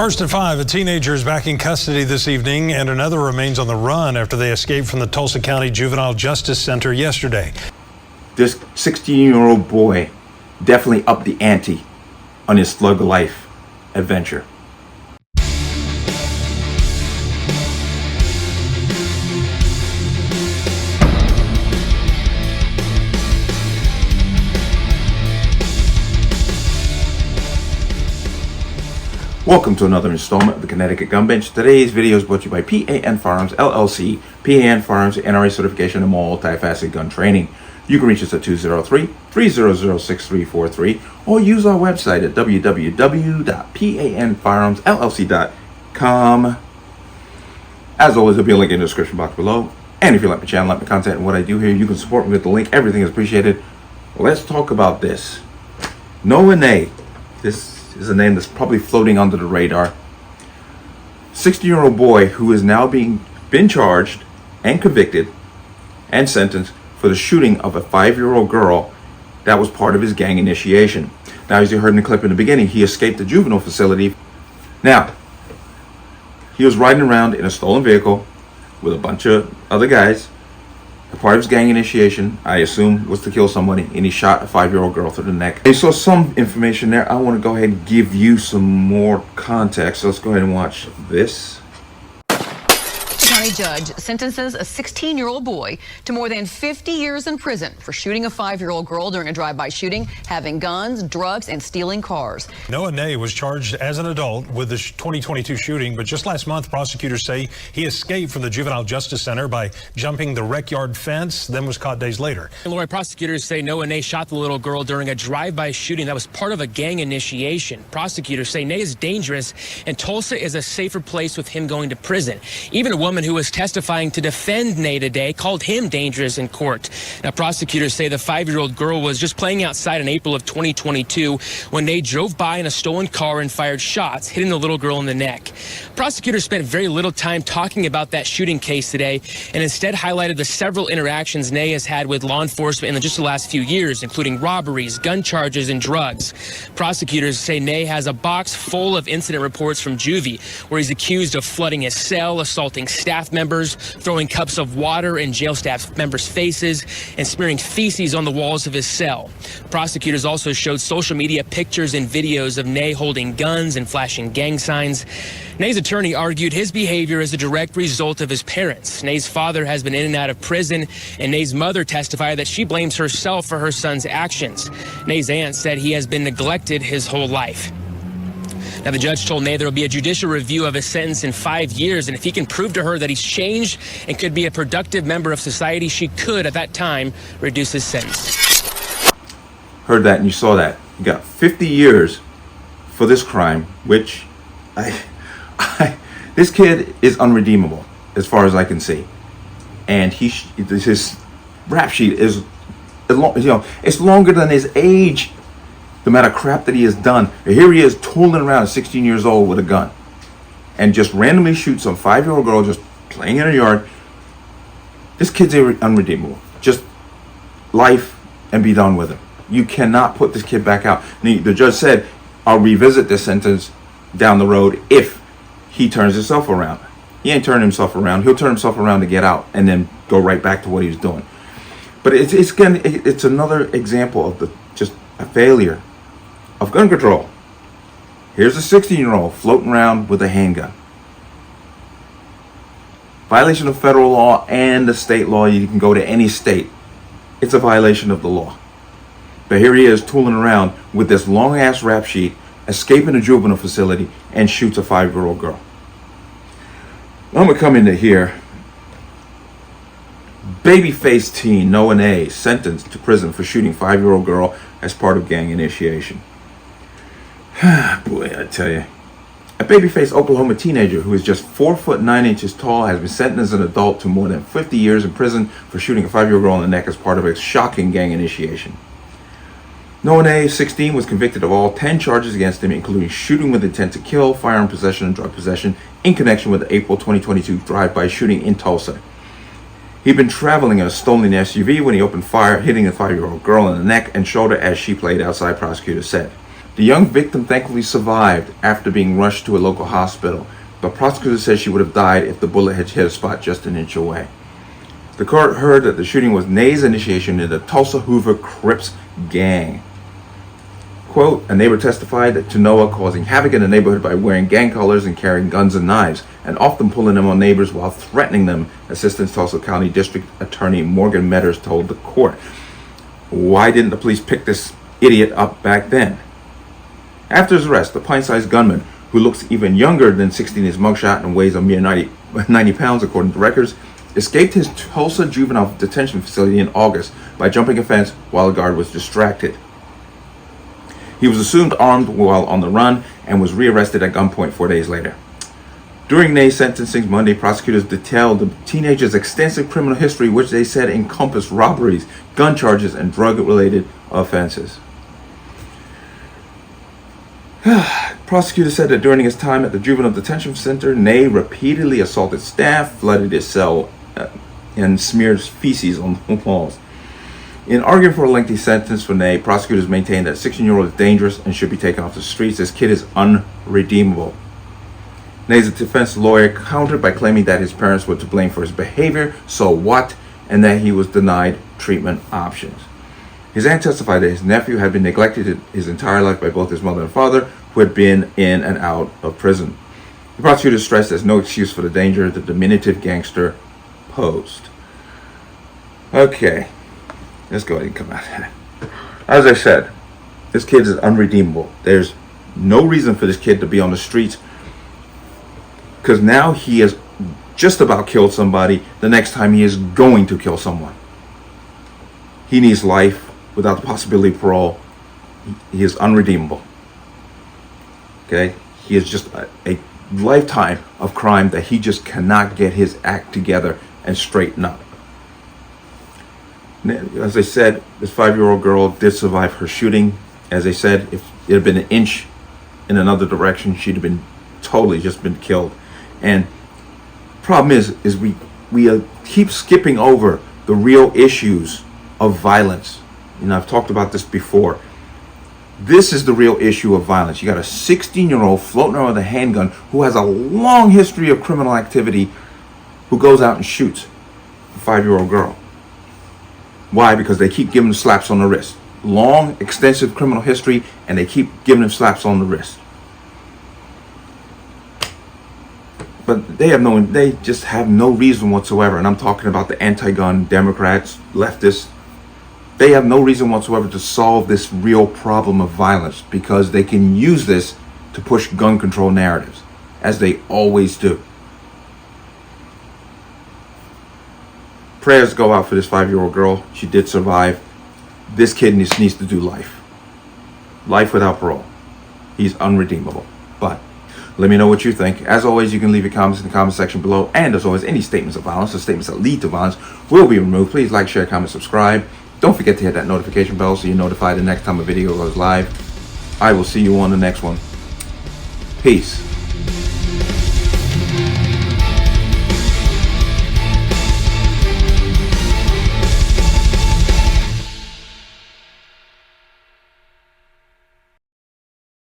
First at 5, a teenager is back in custody this evening, and another remains on the run after they escaped from the Tulsa County Juvenile Justice Center yesterday. This 16-year-old boy definitely upped the ante on his slug of life adventure. Welcome to another installment of the Connecticut Gun Bench. Today's video is brought to you by P.A.N. Firearms, LLC. P.A.N. Firearms, NRA certification and multi-facet gun training. You can reach us at 203-300-6343 or use our website at www.panfirearmsllc.com. As always, there'll be a link in the description box below. And if you like my channel, like my content, and what I do here, you can support me with the link. Everything is appreciated. Let's talk about this. Noah Nay. This is a name that's probably floating under the radar. 16-year-old boy who is now been charged and convicted and sentenced for the shooting of a 5-year-old girl that was part of his gang initiation. Now, as you heard in the clip in the beginning, he escaped the juvenile facility. Now, he was riding around in a stolen vehicle with a bunch of other guys. A part of his gang initiation, I assume, was to kill somebody, and he shot a 5-year-old girl through the neck. And so some information there. I want to go ahead and give you some more context. So let's go ahead and watch this. County judge sentences a 16-year-old boy to more than 50 years in prison for shooting a 5-year-old girl during a drive-by shooting, having guns, drugs, and stealing cars. Noah Nay was charged as an adult with the 2022 shooting, but just last month, prosecutors say he escaped from the Juvenile Justice Center by jumping the rec yard fence, then was caught days later. Illinois prosecutors say Noah Nay shot the little girl during a drive-by shooting that was part of a gang initiation. Prosecutors say Nay is dangerous, and Tulsa is a safer place with him going to prison. Even a woman who was testifying to defend Nay today called him dangerous in court. Now, prosecutors say the 5-year-old girl was just playing outside in April of 2022 when Nay drove by in a stolen car and fired shots, hitting the little girl in the neck. Prosecutors spent very little time talking about that shooting case today and instead highlighted the several interactions Nay has had with law enforcement in just the last few years, including robberies, gun charges, and drugs. Prosecutors say Nay has a box full of incident reports from juvie, where he's accused of flooding his cell, assaulting staff members, throwing cups of water in jail staff members' faces, and smearing feces on the walls of his cell. Prosecutors also showed social media pictures and videos of Nay holding guns and flashing gang signs. Nay's attorney argued his behavior is a direct result of his parents. Nay's father has been in and out of prison, and Nay's mother testified that she blames herself for her son's actions. Nay's aunt said he has been neglected his whole life. Now, the judge told Nay there will be a judicial review of his sentence in 5 years, and if he can prove to her that he's changed and could be a productive member of society, she could, at that time, reduce his sentence. Heard that and you saw that. You got 50 years for this crime, which this kid is unredeemable as far as I can see. And his rap sheet is, it's longer than his age. The amount of crap that he has done. Here he is tooling around at 16 years old with a gun and just randomly shoots some 5-year-old girl just playing in her yard. This kid's unredeemable. Just life and be done with him. You cannot put this kid back out. The judge said, I'll revisit this sentence down the road if he turns himself around. He ain't turning himself around. He'll turn himself around to get out and then go right back to what he was doing. But it's another example of just a failure of gun control. Here's a 16-year-old floating around with a handgun. Violation of federal law and the state law. You can go to any state. It's a violation of the law. But here he is tooling around with this long-ass rap sheet, escaping a juvenile facility, and shoots a 5-year-old girl. I'm going to come into here. Baby-faced teen Noah Nay sentenced to prison for shooting 5-year-old girl as part of gang initiation. Boy, I tell you. A baby-faced Oklahoma teenager who is just 4 foot 9 inches tall has been sentenced as an adult to more than 50 years in prison for shooting a 5-year-old girl in the neck as part of a shocking gang initiation. Noah Nay, 16, was convicted of all 10 charges against him, including shooting with intent to kill, firearm possession, and drug possession in connection with the April 2022 drive-by shooting in Tulsa. He'd been traveling in a stolen SUV when he opened fire, hitting a 5-year-old girl in the neck and shoulder as she played outside, prosecutors said. The young victim thankfully survived after being rushed to a local hospital, but prosecutors said she would have died if the bullet had hit a spot just an inch away. The court heard that the shooting was Nay's initiation in the Tulsa Hoover Crips gang. Quote, a neighbor testified to Noah causing havoc in the neighborhood by wearing gang colors and carrying guns and knives, and often pulling them on neighbors while threatening them, Assistant Tulsa County District Attorney Morgan Metters told the court. Why didn't the police pick this idiot up back then? After his arrest, the pint-sized gunman, who looks even younger than 16 in his mugshot and weighs a mere 90 pounds according to records, escaped his Tulsa juvenile detention facility in August by jumping a fence while a guard was distracted. He was assumed armed while on the run and was rearrested at gunpoint 4 days later. During Nay's sentencing Monday, prosecutors detailed the teenager's extensive criminal history, which they said encompassed robberies, gun charges, and drug-related offenses. Prosecutors said that during his time at the juvenile detention center, Nay repeatedly assaulted staff, flooded his cell, and smeared feces on the walls. In arguing for a lengthy sentence for Nay, prosecutors maintained that 16-year-old is dangerous and should be taken off the streets. This kid is unredeemable. Nay's defense lawyer countered by claiming that his parents were to blame for his behavior, so what, and that he was denied treatment options. His aunt testified that his nephew had been neglected his entire life by both his mother and father, who had been in and out of prison. The prosecutors stressed there's no excuse for the danger the diminutive gangster posed. Okay. Let's go ahead and come out. As I said, this kid is unredeemable. There's no reason for this kid to be on the streets, because now he has just about killed somebody. The next time he is going to kill someone. He needs life without the possibility of parole. He is unredeemable. Okay? He is just a lifetime of crime that he just cannot get his act together and straighten up. As I said, this 5-year-old girl did survive her shooting. As I said, if it had been an inch in another direction, she'd have been totally just been killed. And problem is we keep skipping over the real issues of violence. You know, I've talked about this before. This is the real issue of violence. You got a 16-year-old floating around with a handgun who has a long history of criminal activity, who goes out and shoots a 5-year-old girl. Why? Because they keep giving him slaps on the wrist. Long, extensive criminal history, and they keep giving him slaps on the wrist. But they just have no reason whatsoever, and I'm talking about the anti-gun Democrats, leftists. They have no reason whatsoever to solve this real problem of violence, because they can use this to push gun control narratives, as they always do. Prayers go out for this 5-year-old girl. She did survive. This kid needs to do life. Life without parole. He's unredeemable. But let me know what you think. As always, you can leave your comments in the comment section below. And as always, any statements of violence or statements that lead to violence will be removed. Please like, share, comment, subscribe. Don't forget to hit that notification bell so you're notified the next time a video goes live. I will see you on the next one. Peace.